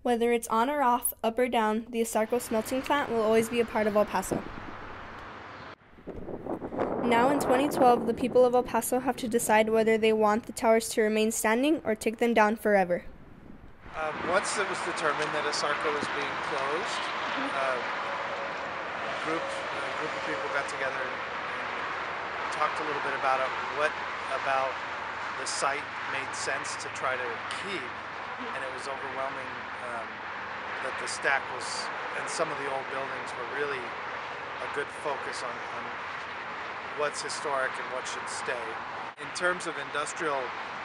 Whether it's on or off, up or down, the Asarco smelting plant will always be a part of El Paso. Now in 2012, the people of El Paso have to decide whether they want the towers to remain standing or take them down forever. Once it was determined that Asarco was being closed, a group of people got together and talked a little bit about it. What about the site made sense to try to keep, and it was overwhelming that the stack was, and some of the old buildings were really a good focus on what's historic and what should stay. In terms of industrial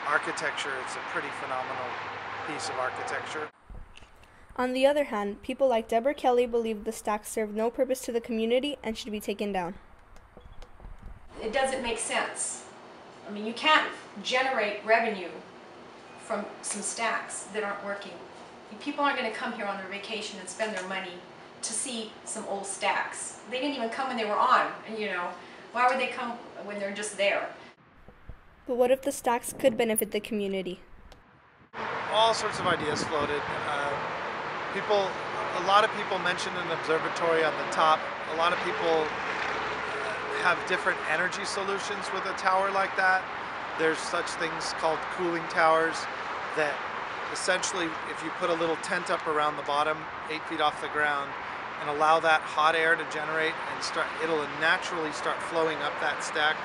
architecture, it's a pretty phenomenal piece of architecture. On the other hand, people like Deborah Kelly believe the stacks serve no purpose to the community and should be taken down. It doesn't make sense. I mean, you can't generate revenue from some stacks that aren't working. People aren't going to come here on their vacation and spend their money to see some old stacks. They didn't even come when they were on, why would they come when they're just there? But what if the stacks could benefit the community? All sorts of ideas floated. A lot of people mentioned an observatory on the top. A lot of people have different energy solutions with a tower like that. There's such things called cooling towers that essentially, if you put a little tent up around the bottom, 8 feet off the ground, and allow that hot air to generate and it'll naturally start flowing up that stack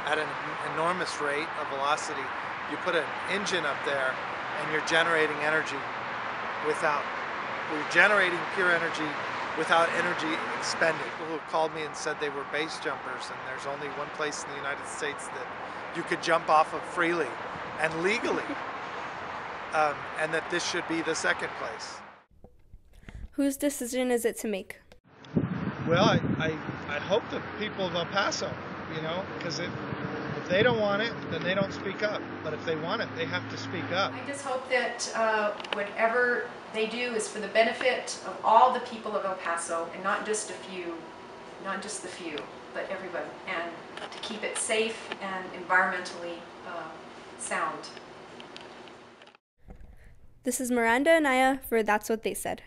at an enormous rate of velocity. You put an engine up there and you're generating energy you're generating pure energy without energy expended. People who called me and said they were base jumpers, and there's only one place in the United States that you could jump off of freely and legally. And that this should be the second place. Whose decision is it to make? Well, I hope the people of El Paso, because if they don't want it, then they don't speak up. But if they want it, they have to speak up. I just hope that whatever they do is for the benefit of all the people of El Paso, and not just the few, but everybody, and to keep it safe and environmentally sound. This is Miranda Anaya for That's What They Said.